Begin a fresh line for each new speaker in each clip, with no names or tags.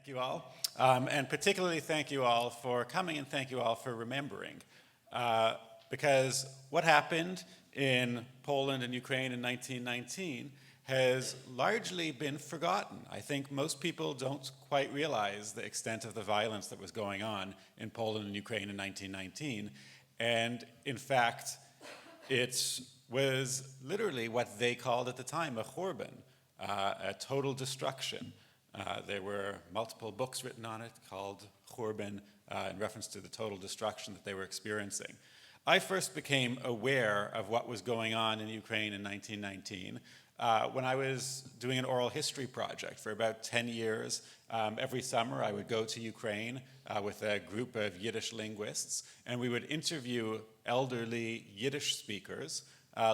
Thank you all. And particularly thank you all for coming and thank you all for remembering. Because what happened in Poland and Ukraine in 1919 has largely been forgotten. I think most people don't quite realize the extent of the violence that was going on in Poland and Ukraine in 1919. And in fact, it was literally what they called at the time a khurban, a total destruction. There were multiple books written on it called Khurban in reference to the total destruction that they were experiencing. I first became aware of what was going on in Ukraine in 1919 when I was doing an oral history project for about 10 years. Every summer I would go to Ukraine with a group of Yiddish linguists, and we would interview elderly Yiddish speakers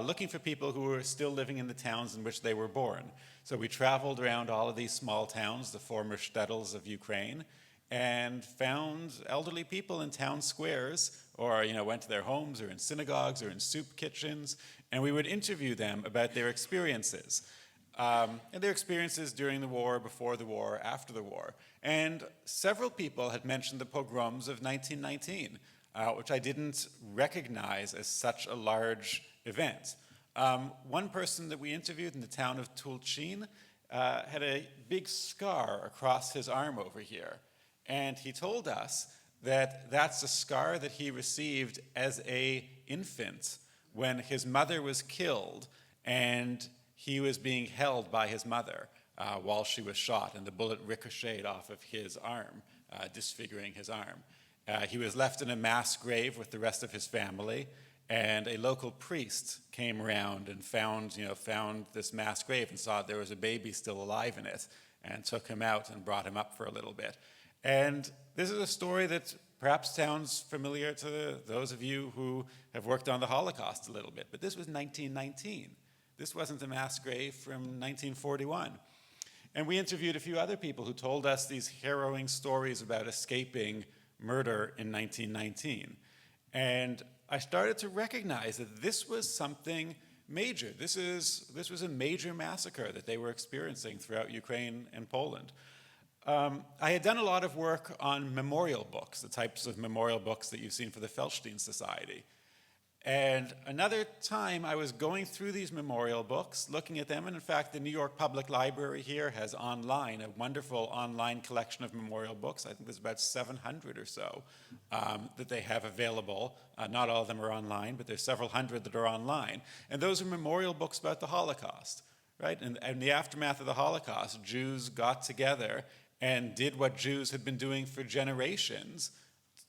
looking for people who were still living in the towns in which they were born. So we traveled around all of these small towns, the former shtetls of Ukraine, and found elderly people in town squares, or went to their homes or in synagogues or in soup kitchens, and we would interview them about their experiences. And their experiences during the war, before the war, after the war. And several people had mentioned the pogroms of 1919, which I didn't recognize as such a large event. One person that we interviewed in the town of Tulchin had a big scar across his arm over here. And he told us that that's a scar that he received as an infant when his mother was killed and he was being held by his mother while she was shot, and the bullet ricocheted off of his arm, disfiguring his arm. He was left in a mass grave with the rest of his family, and a local priest came around and found this mass grave and saw there was a baby still alive in it, and took him out and brought him up for a little bit. And this is a story that perhaps sounds familiar to those of you who have worked on the Holocaust a little bit, but this was 1919. This wasn't a mass grave from 1941. And we interviewed a few other people who told us these harrowing stories about escaping murder in 1919. And I started to recognize that this was something major. This was a major massacre that they were experiencing throughout Ukraine and Poland. I had done a lot of work on memorial books, the types of memorial books that you've seen for the Felshtin Society. And another time I was going through these memorial books, looking at them, and in fact the New York Public Library here has online a wonderful online collection of memorial books. I think there's about 700 or so that they have available. Not all of them are online, but there's several hundred that are online. And those are memorial books about the Holocaust, right? And in the aftermath of the Holocaust, Jews got together and did what Jews had been doing for generations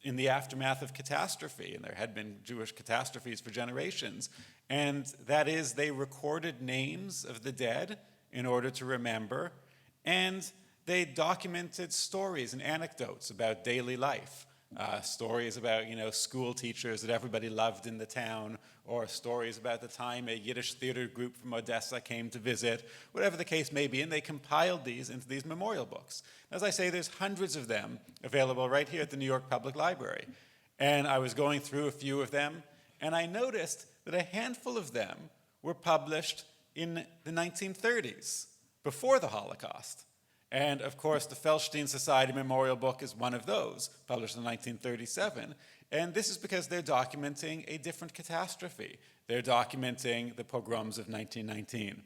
in the aftermath of catastrophe, and there had been Jewish catastrophes for generations, and that is they recorded names of the dead in order to remember, and they documented stories and anecdotes about daily life, stories about school teachers that everybody loved in the town, or stories about the time a Yiddish theater group from Odessa came to visit, whatever the case may be, and they compiled these into these memorial books. As I say, there's hundreds of them available right here at the New York Public Library. And I was going through a few of them, and I noticed that a handful of them were published in the 1930s, before the Holocaust. And of course, the Felshtin Society Memorial Book is one of those, published in 1937. And this is because they're documenting a different catastrophe. They're documenting the pogroms of 1919.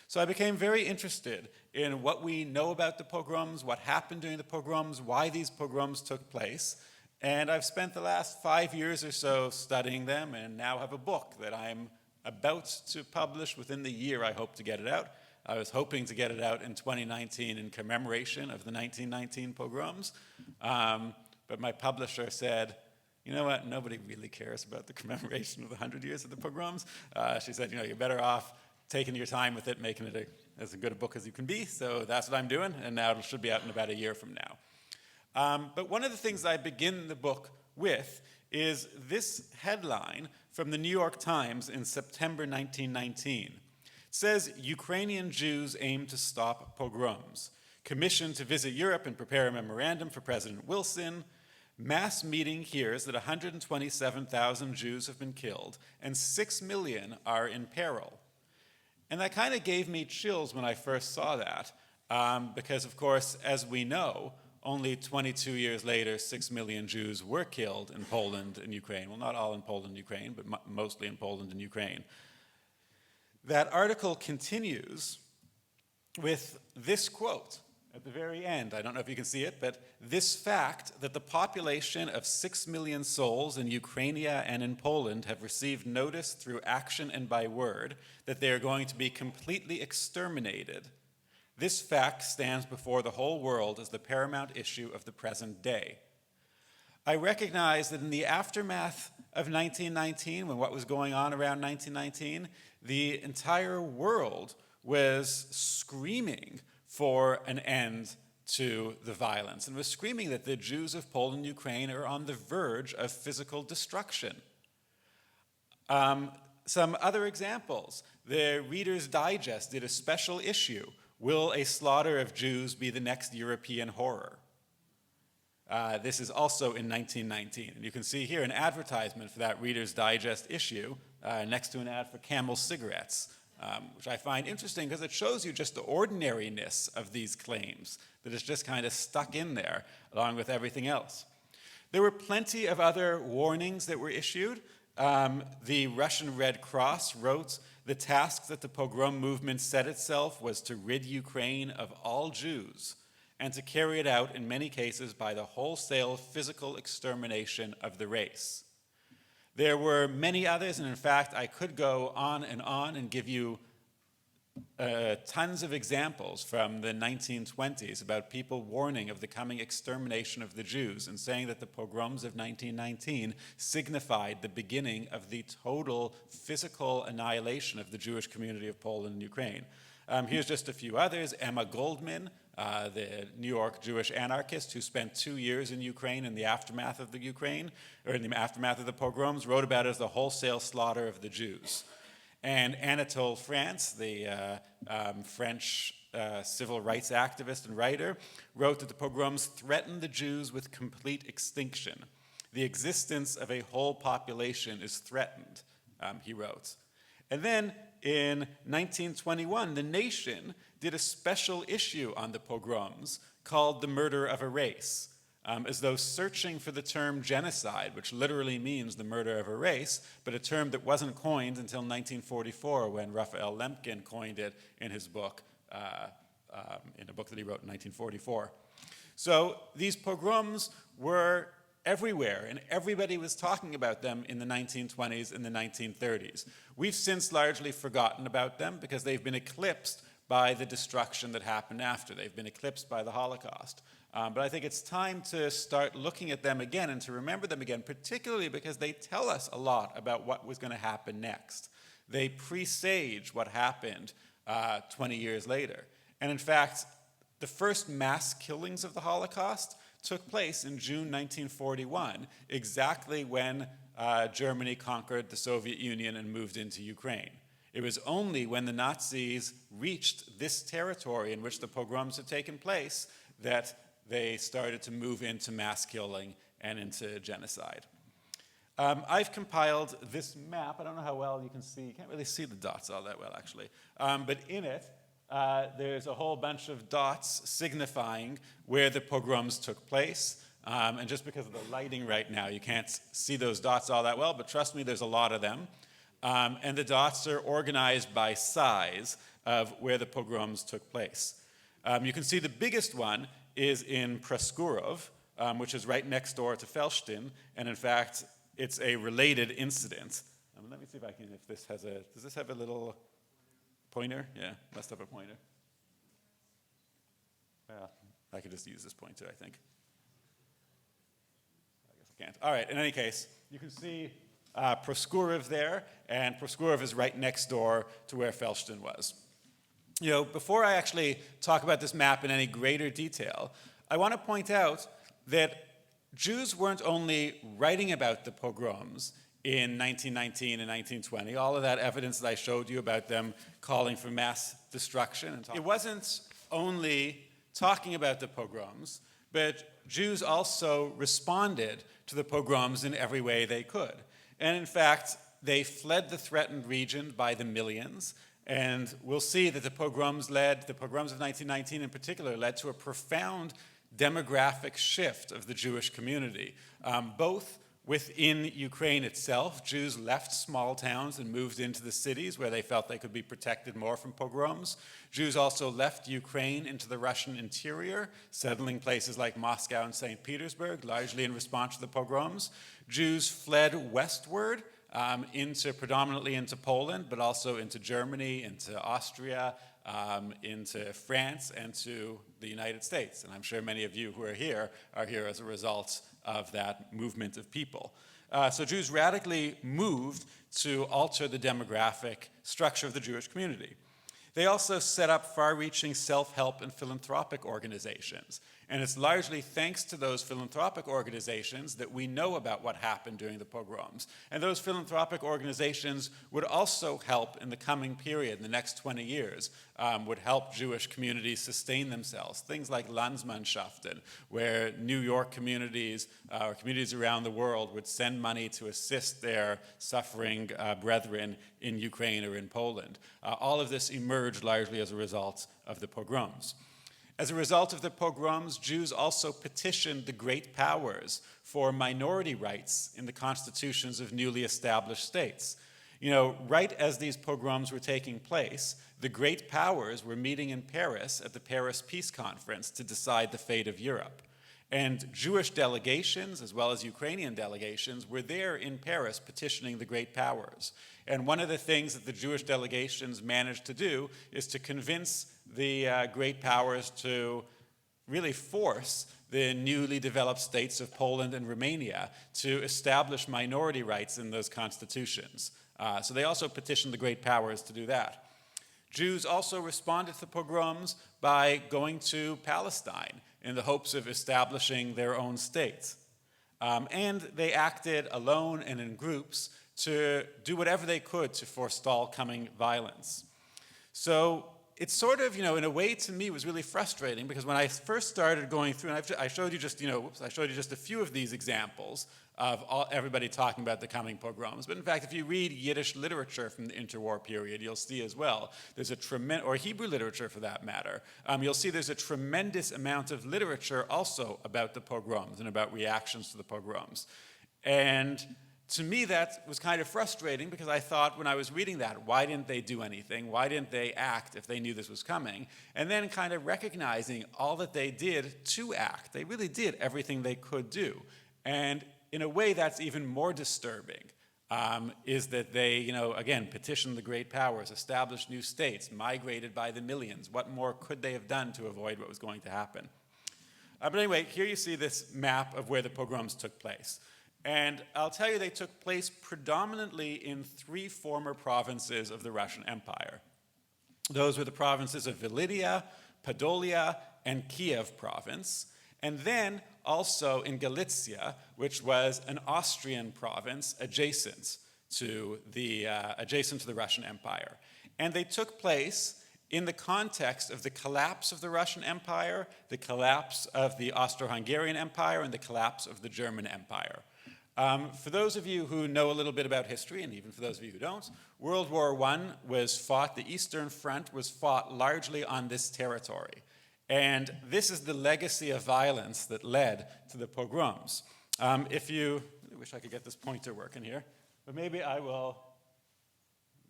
So I became very interested in what we know about the pogroms, what happened during the pogroms, why these pogroms took place. And I've spent the last 5 years or so studying them, and now have a book that I'm about to publish within the year. I hope to get it out. I was hoping to get it out in 2019 in commemoration of the 1919 pogroms. But my publisher said, you know what, nobody really cares about the commemoration of the 100 years of the pogroms. She said, you're better off taking your time with it, making it as good a book as you can be. So that's what I'm doing, and now it should be out in about a year from now. But one of the things I begin the book with is this headline from the New York Times in September 1919. It says, Ukrainian Jews aim to stop pogroms. Commissioned to visit Europe and prepare a memorandum for President Wilson. Mass meeting hears that 127,000 Jews have been killed and 6 million are in peril. And that kind of gave me chills when I first saw that, because of course, as we know, only 22 years later, 6 million Jews were killed in Poland and Ukraine. Well, not all in Poland and Ukraine, but mostly in Poland and Ukraine. That article continues with this quote at the very end. I don't know if you can see it, but this fact that the population of 6 million souls in Ukrainia and in Poland have received notice through action and by word that they are going to be completely exterminated. This fact stands before the whole world as the paramount issue of the present day. I recognize that in the aftermath of 1919, when what was going on around 1919, the entire world was screaming for an end to the violence and was screaming that the Jews of Poland and Ukraine are on the verge of physical destruction. Some other examples. The Reader's Digest did a special issue, Will a Slaughter of Jews Be the Next European Horror? This is also in 1919. And you can see here an advertisement for that Reader's Digest issue next to an ad for Camel cigarettes, which I find interesting because it shows you just the ordinariness of these claims, that it's just kind of stuck in there along with everything else. There were plenty of other warnings that were issued. The Russian Red Cross wrote, the task that the pogrom movement set itself was to rid Ukraine of all Jews and to carry it out in many cases by the wholesale physical extermination of the race. There were many others, and in fact, I could go on and give you tons of examples from the 1920s about people warning of the coming extermination of the Jews and saying that the pogroms of 1919 signified the beginning of the total physical annihilation of the Jewish community of Poland and Ukraine. Here's just a few others. Emma Goldman, the New York Jewish anarchist who spent 2 years in Ukraine in the aftermath of the pogroms, wrote about it as the wholesale slaughter of the Jews. And Anatole France, the French civil rights activist and writer, wrote that the pogroms threatened the Jews with complete extinction. The existence of a whole population is threatened, he wrote. And then in 1921, The Nation did a special issue on the pogroms called The Murder of a Race, as though searching for the term genocide, which literally means the murder of a race, but a term that wasn't coined until 1944 when Raphael Lemkin coined it in his book, in a book that he wrote in 1944. So these pogroms were everywhere, and everybody was talking about them in the 1920s and the 1930s. We've since largely forgotten about them because they've been eclipsed by the destruction that happened after. They've been eclipsed by the Holocaust. But I think it's time to start looking at them again and to remember them again, particularly because they tell us a lot about what was going to happen next. They presage what happened 20 years later. And in fact, the first mass killings of the Holocaust took place in June 1941, exactly when Germany conquered the Soviet Union and moved into Ukraine. It was only when the Nazis reached this territory in which the pogroms had taken place that they started to move into mass killing and into genocide. I've compiled this map. I don't know how well you can see. You can't really see the dots all that well, actually. But in it, there's a whole bunch of dots signifying where the pogroms took place. And just because of the lighting right now, you can't see those dots all that well, but trust me, there's a lot of them. And the dots are organized by size of where the pogroms took place. You can see the biggest one is in Praskurov, which is right next door to Felshtin, and in fact, it's a related incident. Let me see if I can, if this has a, does this have a little pointer? Yeah, must have a pointer. Well, I could just use this pointer, I think. I guess I can't. All right, in any case, you can see Praskurov there, and Praskurov is right next door to where Felshtin was. You know, before I actually talk about this map in any greater detail, I want to point out that Jews weren't only writing about the pogroms in 1919 and 1920, all of that evidence that I showed you about them calling for mass destruction. It wasn't only talking about the pogroms, but Jews also responded to the pogroms in every way they could. And in fact, they fled the threatened region by the millions. And we'll see that the pogroms of 1919 in particular led to a profound demographic shift of the Jewish community, both within Ukraine itself. Jews left small towns and moved into the cities where they felt they could be protected more from pogroms. Jews also left Ukraine into the Russian interior, settling places like Moscow and St. Petersburg, largely in response to the pogroms. Jews fled westward, predominantly into Poland, but also into Germany, into Austria, into France, and to the United States. And I'm sure many of you who are here as a result of that movement of people. So Jews radically moved to alter the demographic structure of the Jewish community. They also set up far-reaching self-help and philanthropic organizations. And it's largely thanks to those philanthropic organizations that we know about what happened during the pogroms. And those philanthropic organizations would also help in the coming period, in the next 20 years, would help Jewish communities sustain themselves. Things like landsmanschaften, where New York communities or communities around the world would send money to assist their suffering brethren in Ukraine or in Poland. All of this emerged largely as a result of the pogroms. As a result of the pogroms, Jews also petitioned the great powers for minority rights in the constitutions of newly established states. Right as these pogroms were taking place, the great powers were meeting in Paris at the Paris Peace Conference to decide the fate of Europe. And Jewish delegations, as well as Ukrainian delegations, were there in Paris petitioning the great powers. And one of the things that the Jewish delegations managed to do is to convince the great powers to really force the newly developed states of Poland and Romania to establish minority rights in those constitutions. So they also petitioned the great powers to do that. Jews also responded to the pogroms by going to Palestine in the hopes of establishing their own state. And they acted alone and in groups to do whatever they could to forestall coming violence. So it's sort of, in a way to me was really frustrating, because when I first started going through, and I showed you just, I showed you just a few of these examples of everybody talking about the coming pogroms. But in fact, if you read Yiddish literature from the interwar period, you'll see as well, there's a tremendous, or Hebrew literature for that matter, you'll see there's a tremendous amount of literature also about the pogroms and about reactions to the pogroms. And to me, that was kind of frustrating, because I thought when I was reading that, why didn't they do anything? Why didn't they act if they knew this was coming? And then kind of recognizing all that they did to act. They really did everything they could do. And in a way, that's even more disturbing, is that they, again, petitioned the great powers, established new states, migrated by the millions. What more could they have done to avoid what was going to happen? But anyway, here you see this map of where the pogroms took place. And I'll tell you, they took place predominantly in 3 former provinces of the Russian Empire. Those were the provinces of Volhynia, Podolia, and Kiev province, and then also in Galicia, which was an Austrian province adjacent to the Russian Empire. And they took place in the context of the collapse of the Russian Empire, the collapse of the Austro-Hungarian Empire, and the collapse of the German Empire. For those of you who know a little bit about history, and even for those of you who don't, World War I was fought, the Eastern Front was fought largely on this territory. And this is the legacy of violence that led to the pogroms. I wish I could get this pointer working here, but maybe I will,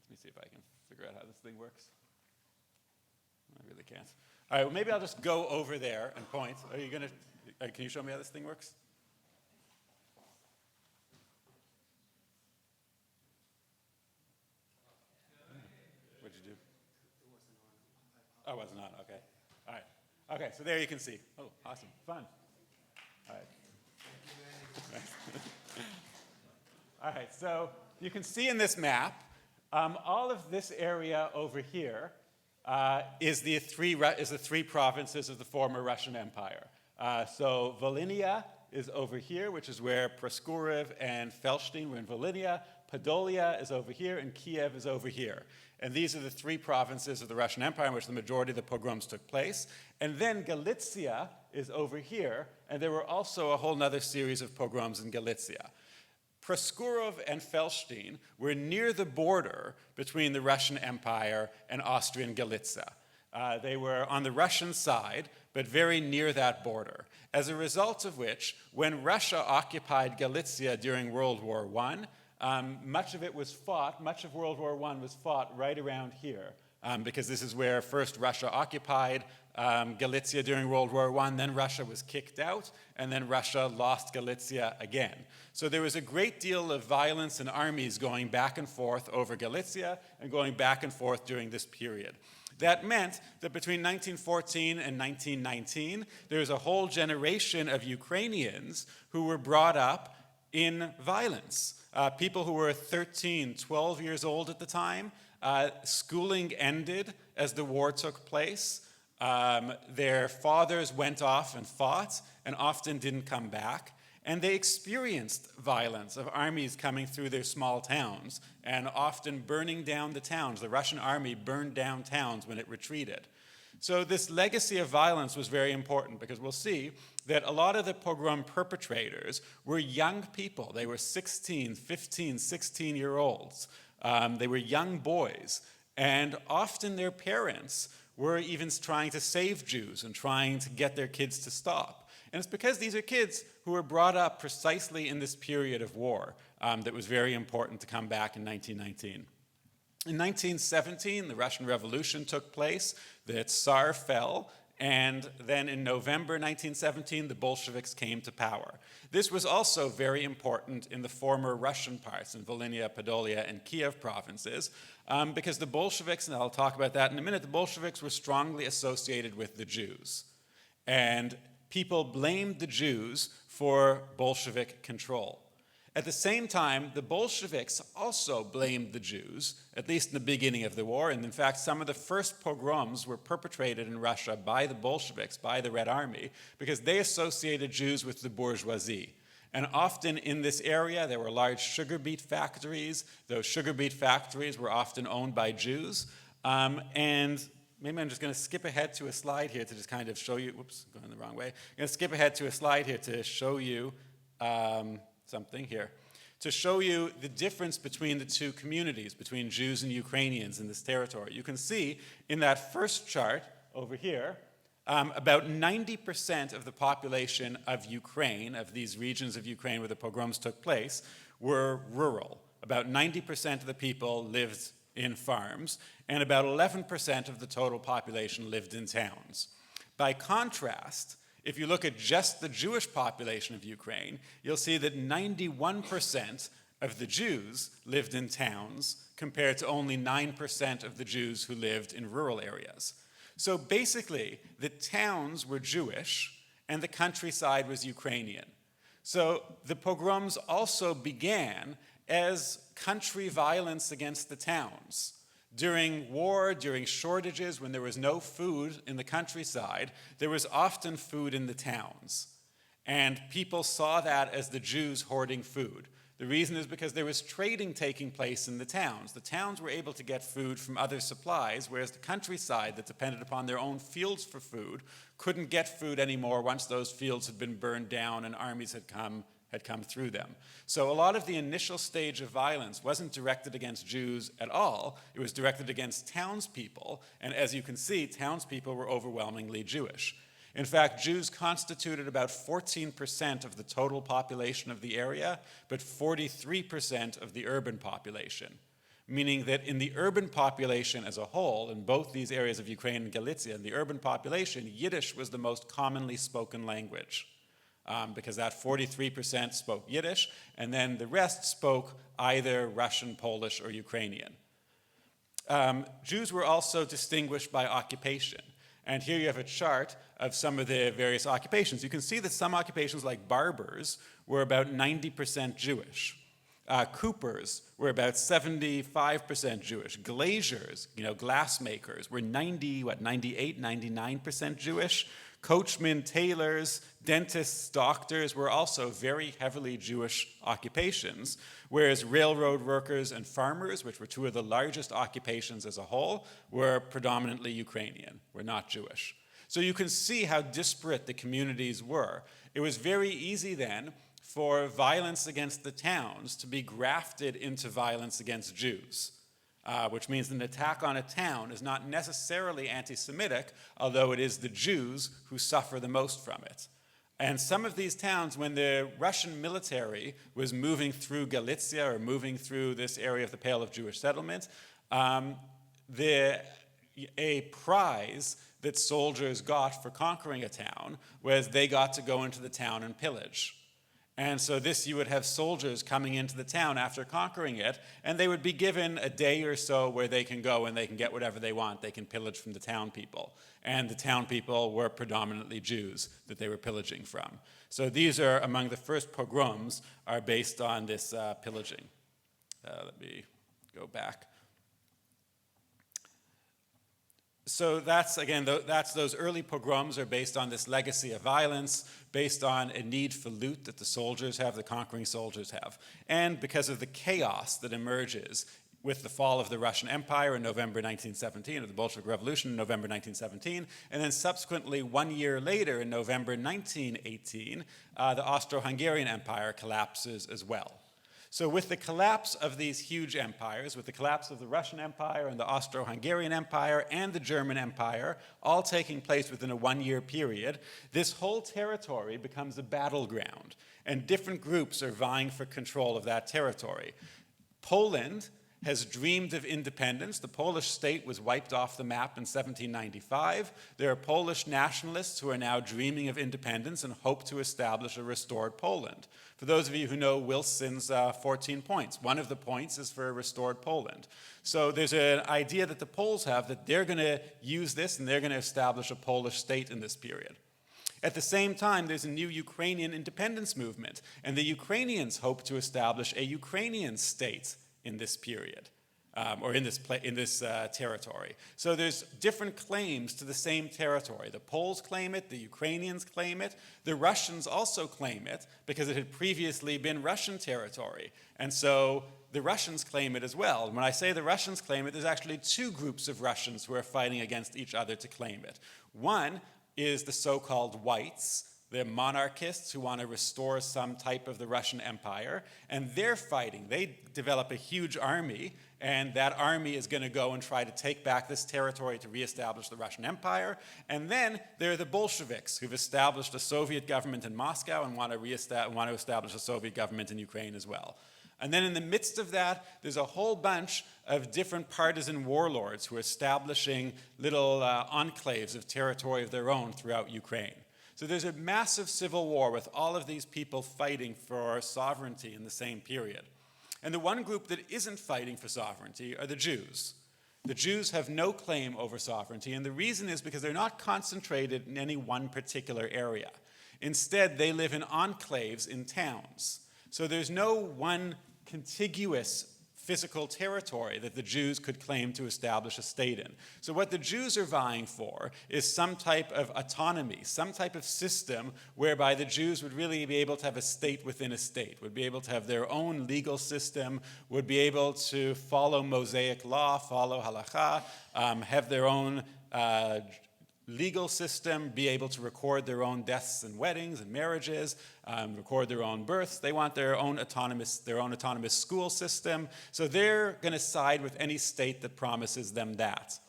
let me see if I can figure out how this thing works. I really can't. All right, well, maybe I'll just go over there and point. Can you show me how this thing works? Oh, it wasn't on, okay. All right. Okay, so there you can see. Oh, awesome, fun. All right. All right, so you can see in this map, all of this area over here is the 3 provinces of the former Russian Empire. So Volhynia is over here, which is where Proskourev and Felshtin were in Volhynia. Podolia is over here, and Kiev is over here. And these are the 3 provinces of the Russian Empire in which the majority of the pogroms took place. And then Galicia is over here, and there were also a whole other series of pogroms in Galicia. Proskourev and Felshtin were near the border between the Russian Empire and Austrian Galicia. They were on the Russian side, but very near that border. As a result of which, when Russia occupied Galicia during World War I, much of World War I was fought right around here, because this is where first Russia occupied Galicia during World War I, then Russia was kicked out, and then Russia lost Galicia again. So there was a great deal of violence and armies going back and forth over Galicia and going back and forth during this period. That meant that between 1914 and 1919, there was a whole generation of Ukrainians who were brought up in violence. People who were 13, 12 years old at the time. Schooling ended as the war took place. Their fathers went off and fought and often didn't come back. And they experienced violence of armies coming through their small towns and often burning down the towns. The Russian army burned down towns when it retreated. So this legacy of violence was very important because we'll see that a lot of the pogrom perpetrators were young people. They were 16, 15, 16-year-olds. They were young boys. And often their parents were even trying to save Jews and trying to get their kids to stop. And it's because these are kids who were brought up precisely in this period of war that was very important to come back in 1919. In 1917, the Russian Revolution took place, the Tsar fell, and then in November 1917, the Bolsheviks came to power. This was also very important in the former Russian parts, in Volhynia, Podolia, and Kiev provinces, because the Bolsheviks, and I'll talk about that in a minute, the Bolsheviks were strongly associated with the Jews. And people blamed the Jews for Bolshevik control. At the same time, the Bolsheviks also blamed the Jews, at least in the beginning of the war, and in fact, some of the first pogroms were perpetrated in Russia by the Bolsheviks, by the Red Army, because they associated Jews with the bourgeoisie. And often in this area, there were large sugar beet factories. Those sugar beet factories were often owned by Jews. And maybe I'm just going to skip ahead to a slide here to just kind of show you, whoops, going the wrong way. I'm going to skip ahead to a slide here to show you something here, to show you the difference between the two communities, between Jews and Ukrainians in this territory. You can see in that first chart over here, about 90% of the population of Ukraine, of these regions of Ukraine where the pogroms took place, were rural. About 90% of the people lived in farms, and about 11% of the total population lived in towns. By contrast, if you look at just the Jewish population of Ukraine, you'll see that 91% of the Jews lived in towns compared to only 9% of the Jews who lived in rural areas. So basically, the towns were Jewish and the countryside was Ukrainian. So the pogroms also began as country violence against the towns. During war, during shortages, when there was no food in the countryside, there was often food in the towns. And people saw that as the Jews hoarding food. The reason is because there was trading taking place in the towns. The towns were able to get food from other supplies, whereas the countryside that depended upon their own fields for food couldn't get food anymore once those fields had been burned down and armies had come through them. So a lot of the initial stage of violence wasn't directed against Jews at all. It was directed against townspeople, and as you can see, townspeople were overwhelmingly Jewish. In fact, Jews constituted about 14% of the total population of the area, but 43% of the urban population, meaning that in the urban population as a whole, in both these areas of Ukraine and Galicia, in the urban population, Yiddish was the most commonly spoken language. Because that 43% spoke Yiddish, and then the rest spoke either Russian, Polish, or Ukrainian. Jews were also distinguished by occupation. And here you have a chart of some of the various occupations. You can see that some occupations, like barbers, were about 90% Jewish. Coopers were about 75% Jewish. Glaziers, glassmakers, were 98, 99% Jewish. Coachmen, tailors, dentists, doctors were also very heavily Jewish occupations, whereas railroad workers and farmers, which were two of the largest occupations as a whole, were predominantly Ukrainian, were not Jewish. So you can see how disparate the communities were. It was very easy then for violence against the towns to be grafted into violence against Jews. which means an attack on a town is not necessarily anti-Semitic, although it is the Jews who suffer the most from it. And some of these towns, when the Russian military was moving through Galicia or moving through this area of the Pale of Jewish Settlement, a prize that soldiers got for conquering a town was they got to go into the town and pillage. And so you would have soldiers coming into the town after conquering it, and they would be given a day or so where they can go and they can get whatever they want. They can pillage from the town people. And the town people were predominantly Jews that they were pillaging from. So these are among the first pogroms are based on this pillaging. Let me go back. So that's those early pogroms are based on this legacy of violence, based on a need for loot that the soldiers have, the conquering soldiers have, and because of the chaos that emerges with the fall of the Russian Empire in November 1917, or the Bolshevik Revolution in November 1917, and then subsequently 1 year later in November 1918, the Austro-Hungarian Empire collapses as well. So with the collapse of these huge empires, with the collapse of the Russian Empire and the Austro-Hungarian Empire and the German Empire, all taking place within a 1 year period, this whole territory becomes a battleground, and different groups are vying for control of that territory. Poland has dreamed of independence. The Polish state was wiped off the map in 1795. There are Polish nationalists who are now dreaming of independence and hope to establish a restored Poland. For those of you who know Wilson's 14 points, one of the points is for a restored Poland. So there's an idea that the Poles have that they're going to use this and they're going to establish a Polish state in this period. At the same time, there's a new Ukrainian independence movement, and the Ukrainians hope to establish a Ukrainian state in this period, or in this territory. So there's different claims to the same territory. The Poles claim it, the Ukrainians claim it, the Russians also claim it because it had previously been Russian territory. And so the Russians claim it as well. And when I say the Russians claim it, there's actually two groups of Russians who are fighting against each other to claim it. One is the so-called whites, the monarchists who want to restore some type of the Russian Empire, and they're fighting. They develop a huge army, and that army is going to go and try to take back this territory to reestablish the Russian Empire. And then there are the Bolsheviks who've established a Soviet government in Moscow and want to establish a Soviet government in Ukraine as well. And then in the midst of that, there's a whole bunch of different partisan warlords who are establishing little enclaves of territory of their own throughout Ukraine. So there's a massive civil war with all of these people fighting for sovereignty in the same period. And the one group that isn't fighting for sovereignty are the Jews. The Jews have no claim over sovereignty, and the reason is because they're not concentrated in any one particular area. Instead, they live in enclaves in towns. So there's no one contiguous physical territory that the Jews could claim to establish a state in. So what the Jews are vying for is some type of autonomy, some type of system whereby the Jews would really be able to have a state within a state, would be able to have their own legal system, would be able to follow Mosaic law, follow halakha, have their own legal system, be able to record their own deaths and weddings and marriages, record their own births. They want their own autonomous school system. So they're going to side with any state that promises them that.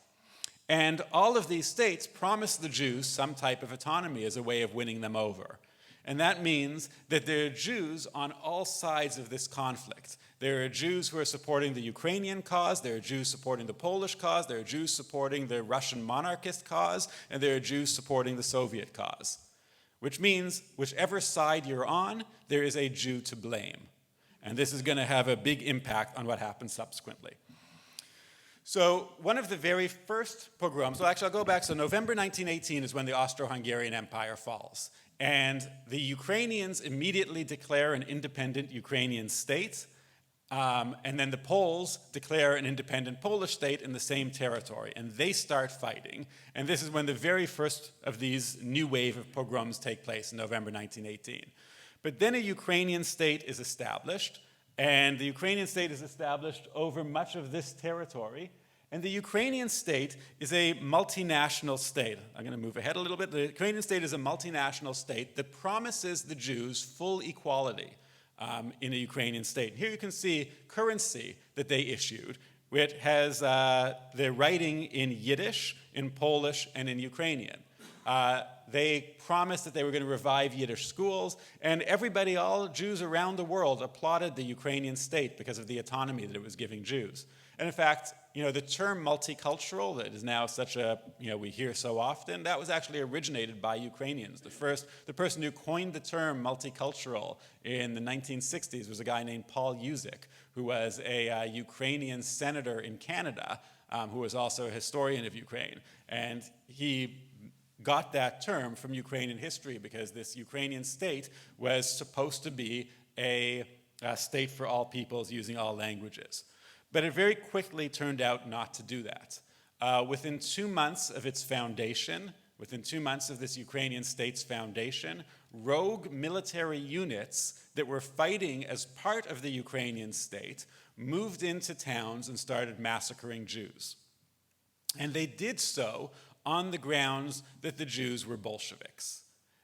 And all of these states promise the Jews some type of autonomy as a way of winning them over. And that means that there are Jews on all sides of this conflict. There are Jews who are supporting the Ukrainian cause, there are Jews supporting the Polish cause, there are Jews supporting the Russian monarchist cause, and there are Jews supporting the Soviet cause. Which means whichever side you're on, there is a Jew to blame. And this is going to have a big impact on what happens subsequently. So one of the very first pogroms, well actually I'll go back, so November 1918 is when the Austro-Hungarian Empire falls. And the Ukrainians immediately declare an independent Ukrainian state, and then the Poles declare an independent Polish state in the same territory, and they start fighting. And this is when the very first of these new wave of pogroms take place in November 1918. But then a Ukrainian state is established, and the Ukrainian state is established over much of this territory. And the Ukrainian state is a multinational state. I'm going to move ahead a little bit. The Ukrainian state is a multinational state that promises the Jews full equality in a Ukrainian state. Here you can see currency that they issued, which has the writing in Yiddish, in Polish, and in Ukrainian. They promised that they were going to revive Yiddish schools, and everybody, all Jews around the world, applauded the Ukrainian state because of the autonomy that it was giving Jews. And in fact, the term multicultural that is now such a, we hear so often, that was actually originated by Ukrainians. The person who coined the term multicultural in the 1960s was a guy named Paul Yuzik, who was a Ukrainian senator in Canada, who was also a historian of Ukraine. And he got that term from Ukrainian history because this Ukrainian state was supposed to be a state for all peoples using all languages. But it very quickly turned out not to do that. Within 2 months of its foundation, within 2 months of this Ukrainian state's foundation, rogue military units that were fighting as part of the Ukrainian state moved into towns and started massacring Jews. And they did so on the grounds that the Jews were Bolsheviks.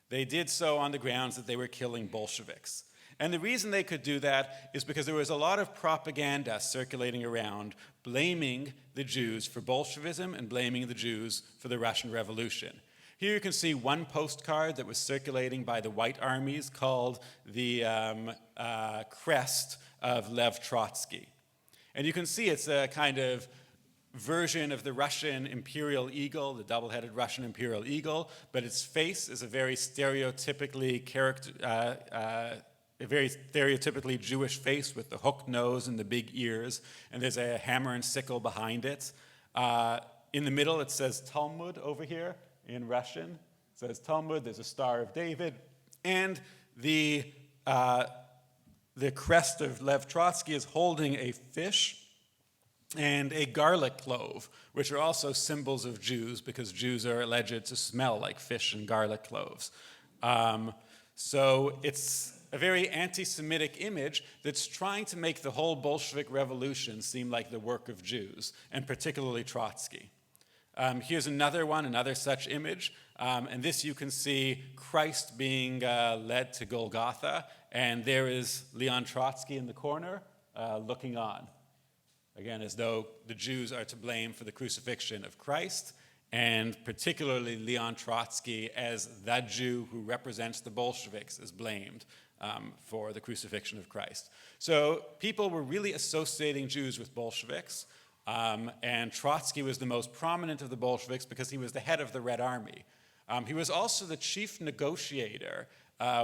They did so on the grounds that they were killing Bolsheviks. And the reason they could do that is because there was a lot of propaganda circulating around blaming the Jews for Bolshevism and blaming the Jews for the Russian Revolution. Here you can see one postcard that was circulating by the White Armies called the Crest of Lev Trotsky. And you can see it's a kind of version of the Russian imperial eagle, the double-headed Russian imperial eagle, but its face is a very stereotypically Jewish face with the hooked nose and the big ears, and there's a hammer and sickle behind it. In the middle, it says Talmud over here in Russian. It says Talmud, there's a Star of David, and the crest of Lev Trotsky is holding a fish and a garlic clove, which are also symbols of Jews because Jews are alleged to smell like fish and garlic cloves. So it's a very anti-Semitic image that's trying to make the whole Bolshevik revolution seem like the work of Jews, and particularly Trotsky. Here's another one, another such image, and this you can see Christ being led to Golgotha, and there is Leon Trotsky in the corner looking on. Again, as though the Jews are to blame for the crucifixion of Christ, and particularly Leon Trotsky as that Jew who represents the Bolsheviks is blamed for the crucifixion of Christ. So people were really associating Jews with Bolsheviks, and Trotsky was the most prominent of the Bolsheviks because he was the head of the Red Army. He was also the chief negotiator.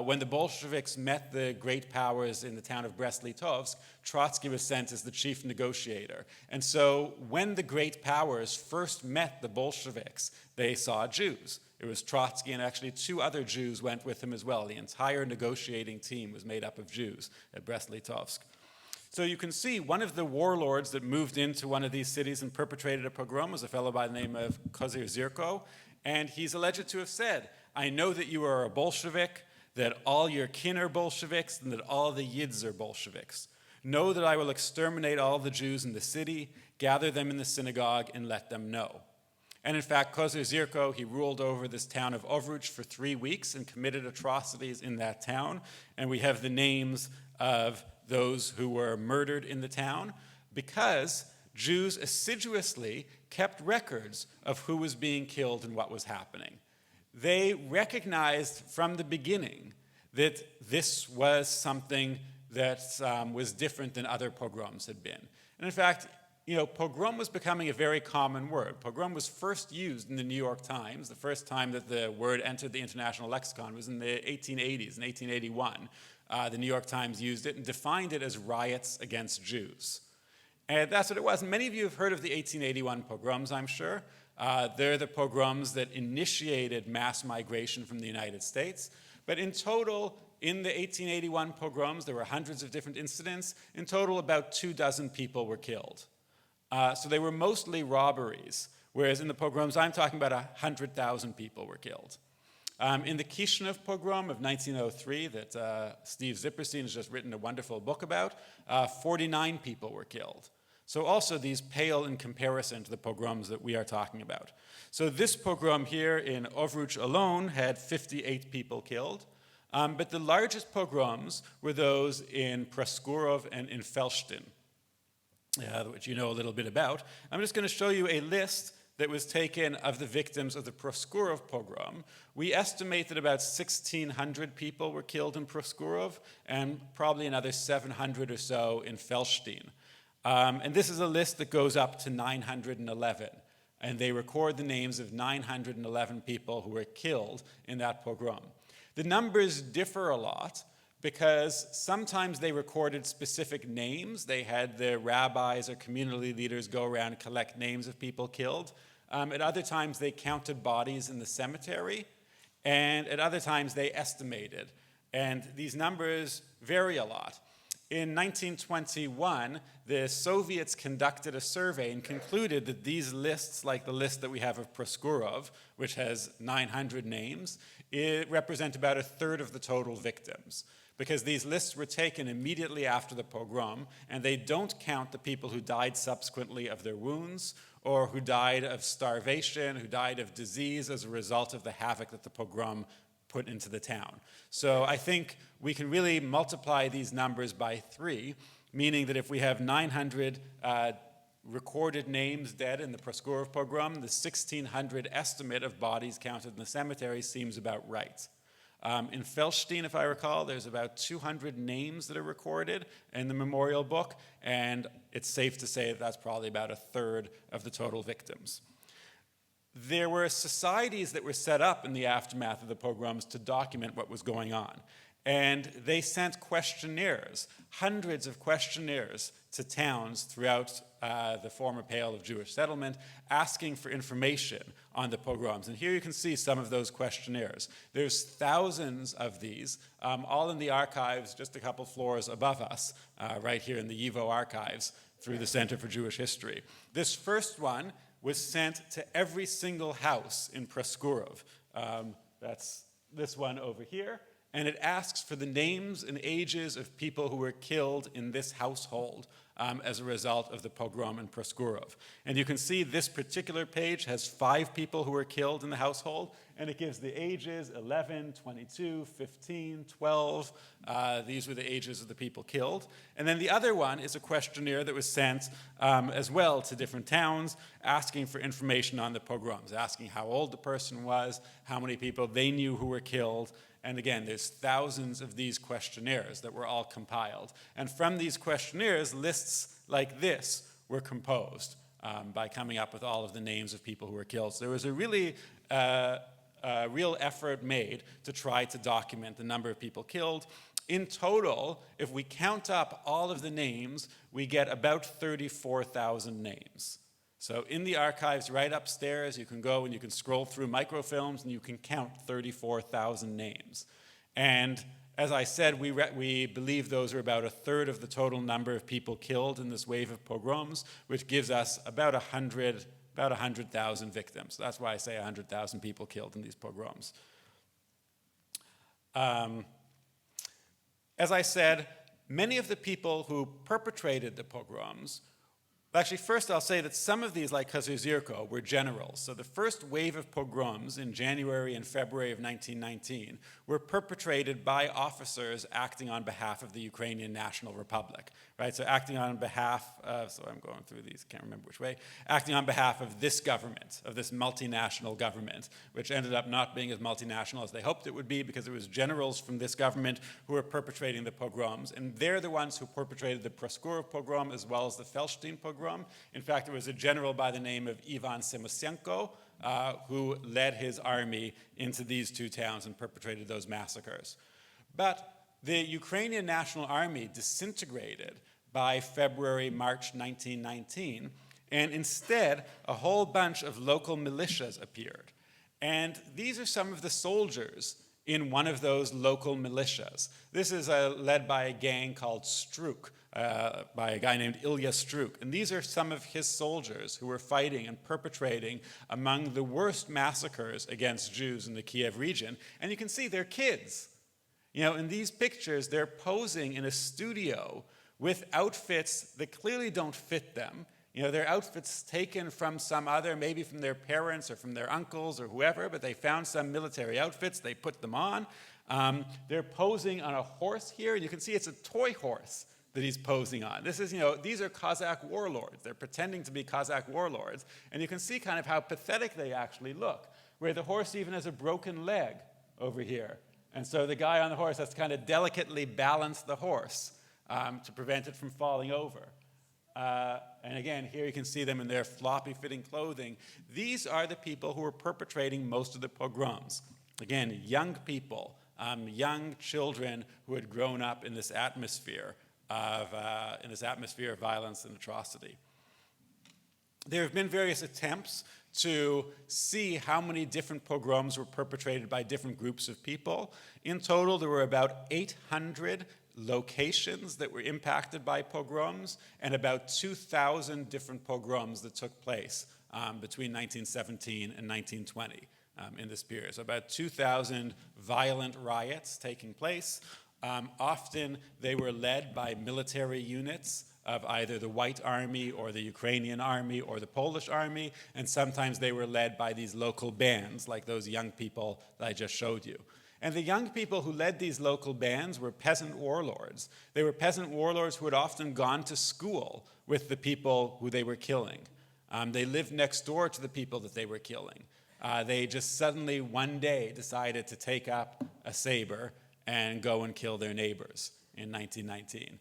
When the Bolsheviks met the great powers in the town of Brest-Litovsk, Trotsky was sent as the chief negotiator. And so when the great powers first met the Bolsheviks, they saw Jews. It was Trotsky, and actually 2 other Jews went with him as well. The entire negotiating team was made up of Jews at Brest-Litovsk. So you can see one of the warlords that moved into one of these cities and perpetrated a pogrom was a fellow by the name of Kozir Zirko, and he's alleged to have said, "I know that you are a Bolshevik, that all your kin are Bolsheviks, and that all the Yids are Bolsheviks. Know that I will exterminate all the Jews in the city, gather them in the synagogue, and let them know." And in fact, Kozir Zirko, he ruled over this town of Ovruch for 3 weeks and committed atrocities in that town. And we have the names of those who were murdered in the town because Jews assiduously kept records of who was being killed and what was happening. They recognized from the beginning that this was something that was different than other pogroms had been. And in fact, pogrom was becoming a very common word. Pogrom was first used in the New York Times. The first time that the word entered the international lexicon was in the 1880s, in 1881. The New York Times used it and defined it as riots against Jews. And that's what it was. And many of you have heard of the 1881 pogroms, I'm sure. They're the pogroms that initiated mass migration from the United States. But in total, in the 1881 pogroms, there were hundreds of different incidents. In total, about 24 people were killed. So they were mostly robberies, whereas in the pogroms I'm talking about 100,000 people were killed. In the Kishinev pogrom of 1903 that Steve Zipperstein has just written a wonderful book about, 49 people were killed. So also these pale in comparison to the pogroms that we are talking about. So this pogrom here in Ovruch alone had 58 people killed, but the largest pogroms were those in Praskurov and in Felshtin. which you know a little bit about. I'm just going to show you a list that was taken of the victims of the Proskurov pogrom. We estimate that about 1,600 people were killed in Proskurov, and probably another 700 or so in Felshtin. And this is a list that goes up to 911. And they record the names of 911 people who were killed in that pogrom. The numbers differ a lot because sometimes they recorded specific names. They had the rabbis or community leaders go around and collect names of people killed. At other times, they counted bodies in the cemetery. And at other times, they estimated. And these numbers vary a lot. In 1921, the Soviets conducted a survey and concluded that these lists, like the list that we have of Proskurov, which has 900 names, it represent about a third of the total victims. Because these lists were taken immediately after the pogrom, and they don't count the people who died subsequently of their wounds, or who died of starvation, who died of disease as a result of the havoc that the pogrom put into the town. So I think we can really multiply these numbers by 3, meaning that if we have 900 recorded names dead in the Proskurov pogrom, the 1,600 estimate of bodies counted in the cemetery seems about right. In Felshtin, if I recall, there's about 200 names that are recorded in the memorial book, and it's safe to say that that's probably about a third of the total victims. There were societies that were set up in the aftermath of the pogroms to document what was going on. And they sent questionnaires, hundreds of questionnaires to towns throughout the former Pale of Jewish settlement, asking for information on the pogroms. And here you can see some of those questionnaires. There's thousands of these, all in the archives just a couple floors above us, right here in the YIVO archives through the Center for Jewish History. This first one was sent to every single house in Proskurov. That's this one over here. And it asks for the names and ages of people who were killed in this household as a result of the pogrom in Proskurov. And you can see this particular page has 5 people who were killed in the household, and it gives the ages 11, 22, 15, 12. These were the ages of the people killed. And then the other one is a questionnaire that was sent as well to different towns, asking for information on the pogroms, asking how old the person was, how many people they knew who were killed. And again, there's thousands of these questionnaires that were all compiled. And from these questionnaires, lists like this were composed by coming up with all of the names of people who were killed. So there was a really real effort made to try to document the number of people killed. In total, if we count up all of the names, we get about 34,000 names. So in the archives right upstairs, you can go and you can scroll through microfilms and you can count 34,000 names. And as I said, we believe those are about a third of the total number of people killed in this wave of pogroms, which gives us about 100,000 victims. That's why I say 100,000 people killed in these pogroms. As I said, many of the people who perpetrated the pogroms, actually, first I'll say that some of these, like Kazuzirko, were generals. So the first wave of pogroms in January and February of 1919 were perpetrated by officers acting on behalf of the Ukrainian National Republic, right? So acting on behalf of, so I'm going through these, can't remember which way, acting on behalf of this government, of this multinational government, which ended up not being as multinational as they hoped it would be because it was generals from this government who were perpetrating the pogroms. And they're the ones who perpetrated the Proskurov pogrom as well as the Felshtin pogrom. In fact, there was a general by the name of Ivan Simosenko who led his army into these 2 towns and perpetrated those massacres. But the Ukrainian National Army disintegrated by February, March 1919, and instead a whole bunch of local militias appeared. And these are some of the soldiers in one of those local militias. This is led by a gang called Struk, by a guy named Ilya Struk. And these are some of his soldiers who were fighting and perpetrating among the worst massacres against Jews in the Kiev region. And you can see they're kids. You know, in these pictures, they're posing in a studio with outfits that clearly don't fit them. You know, they're outfits taken from some other, maybe from their parents or from their uncles or whoever, but they found some military outfits, they put them on. They're posing on a horse here, and you can see it's a toy horse that he's posing on. This is, these are Cossack warlords. They're pretending to be Cossack warlords. And you can see kind of how pathetic they actually look, where the horse even has a broken leg over here. And so the guy on the horse has to kind of delicately balance the horse to prevent it from falling over. And again, here you can see them in their floppy-fitting clothing. These are the people who were perpetrating most of the pogroms. Again, young people, young children who had grown up in this atmosphere of violence and atrocity. There have been various attempts to see how many different pogroms were perpetrated by different groups of people. In total, there were about 800 locations that were impacted by pogroms, and about 2,000 different pogroms that took place between 1917 and 1920 in this period. So about 2,000 violent riots taking place. Often they were led by military units of either the White Army or the Ukrainian Army or the Polish Army, and sometimes they were led by these local bands, like those young people that I just showed you. And the young people who led these local bands were peasant warlords. They were peasant warlords who had often gone to school with the people who they were killing. They lived next door to the people that they were killing. They just suddenly one day decided to take up a saber and go and kill their neighbors in 1919.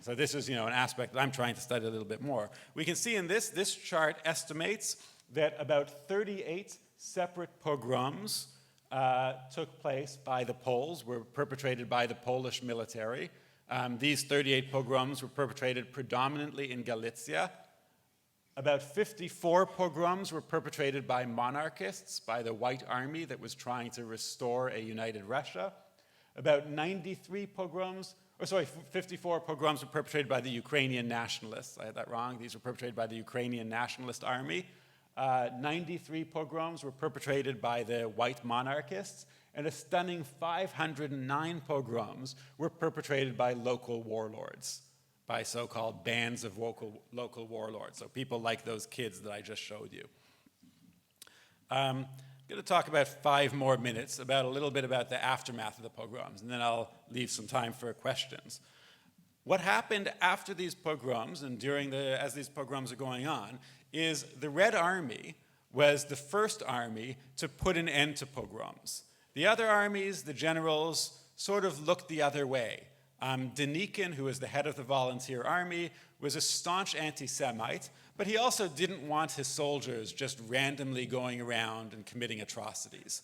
So this is, an aspect that I'm trying to study a little bit more. We can see in this chart estimates that about 38 separate pogroms took place by the Poles, were perpetrated by the Polish military. These 38 pogroms were perpetrated predominantly in Galicia. About 54 pogroms were perpetrated by monarchists, by the White Army that was trying to restore a united Russia. About 54 pogroms were perpetrated by the Ukrainian nationalists. I had that wrong. These were perpetrated by the Ukrainian Nationalist Army. 93 pogroms were perpetrated by the white monarchists, and a stunning 509 pogroms were perpetrated by local warlords, by so-called bands of local warlords, so people like those kids that I just showed you. I'm going to talk about 5 more minutes about a little bit about the aftermath of the pogroms, and then I'll leave some time for questions. What happened after these pogroms and as these pogroms are going on is the Red Army was the first army to put an end to pogroms. The other armies, the generals, sort of looked the other way. Denikin, who was the head of the volunteer army, was a staunch anti-Semite, but he also didn't want his soldiers just randomly going around and committing atrocities.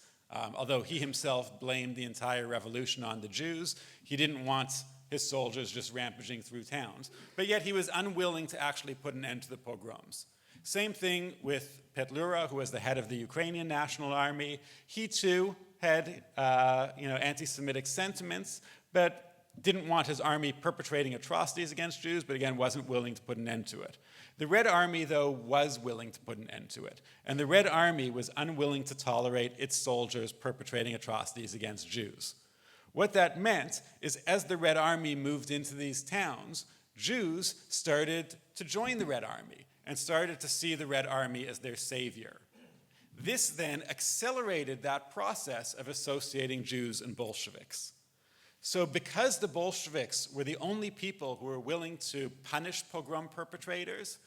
Although he himself blamed the entire revolution on the Jews, he didn't want his soldiers just rampaging through towns. But yet he was unwilling to actually put an end to the pogroms. Same thing with Petlura, who was the head of the Ukrainian National Army. He too had anti-Semitic sentiments, but didn't want his army perpetrating atrocities against Jews, but again wasn't willing to put an end to it. The Red Army, though, was willing to put an end to it. And the Red Army was unwilling to tolerate its soldiers perpetrating atrocities against Jews. What that meant is as the Red Army moved into these towns, Jews started to join the Red Army and started to see the Red Army as their savior. This then accelerated that process of associating Jews and Bolsheviks. So because the Bolsheviks were the only people who were willing to punish pogrom perpetrators,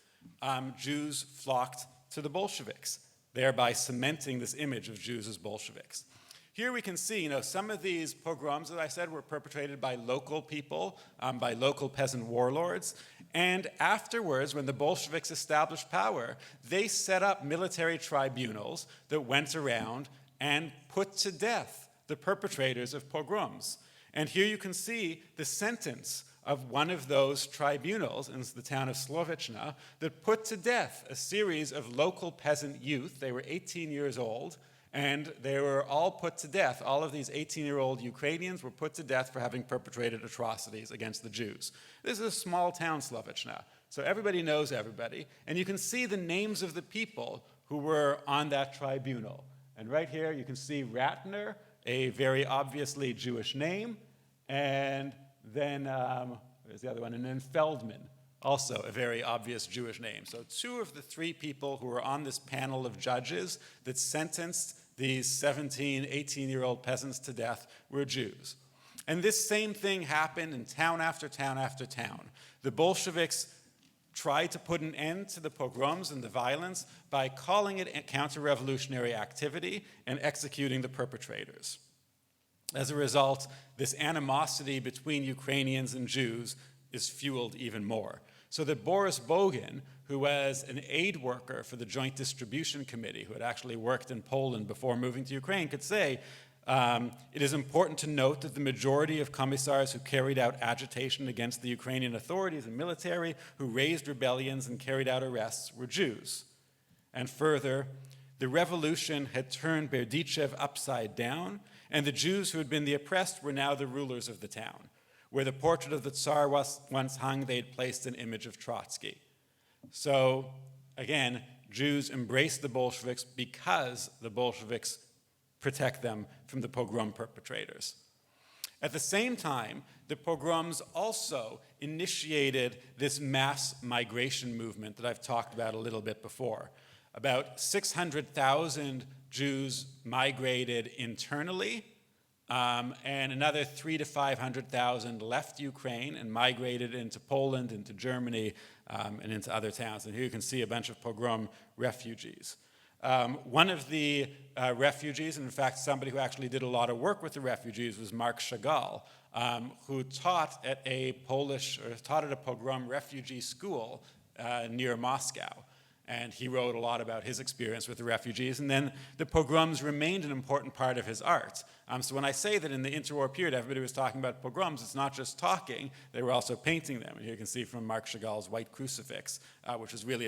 Jews flocked to the Bolsheviks, thereby cementing this image of Jews as Bolsheviks. Here we can see, some of these pogroms, as I said, were perpetrated by local people, by local peasant warlords. And afterwards, when the Bolsheviks established power, they set up military tribunals that went around and put to death the perpetrators of pogroms. And here you can see the sentence of one of those tribunals in the town of Slovichna that put to death a series of local peasant youth. They were 18 years old, and they were all put to death. All of these 18-year-old Ukrainians were put to death for having perpetrated atrocities against the Jews. This is a small town, Slovichna, so everybody knows everybody. And you can see the names of the people who were on that tribunal. And right here you can see Ratner, a very obviously Jewish name, and then, there's the other one, and then Feldman, also a very obvious Jewish name. So 2 of the 3 people who were on this panel of judges that sentenced these 17, 18-year-old peasants to death were Jews. And this same thing happened in town after town after town. The Bolsheviks tried to put an end to the pogroms and the violence by calling it a counter-revolutionary activity and executing the perpetrators. As a result, this animosity between Ukrainians and Jews is fueled even more. So that Boris Bogin, who was an aid worker for the Joint Distribution Committee, who had actually worked in Poland before moving to Ukraine, could say, it is important to note that the majority of commissars who carried out agitation against the Ukrainian authorities and military, who raised rebellions and carried out arrests, were Jews. And further, the revolution had turned Berdichev upside down, and the Jews who had been the oppressed were now the rulers of the town. Where the portrait of the Tsar once hung, they had placed an image of Trotsky. So, again, Jews embraced the Bolsheviks because the Bolsheviks protect them from the pogrom perpetrators. At the same time, the pogroms also initiated this mass migration movement that I've talked about a little bit before. About 600,000 Jews migrated internally, and another 300,000 to 500,000 left Ukraine and migrated into Poland, into Germany, and into other towns. And here you can see a bunch of pogrom refugees. One of the refugees, and in fact somebody who actually did a lot of work with the refugees, was Mark Chagall, who taught at a pogrom refugee school near Moscow. And he wrote a lot about his experience with the refugees. And then the pogroms remained an important part of his art. So when I say that in the interwar period everybody was talking about pogroms, it's not just talking, they were also painting them. And here you can see from Mark Chagall's White Crucifix, which is really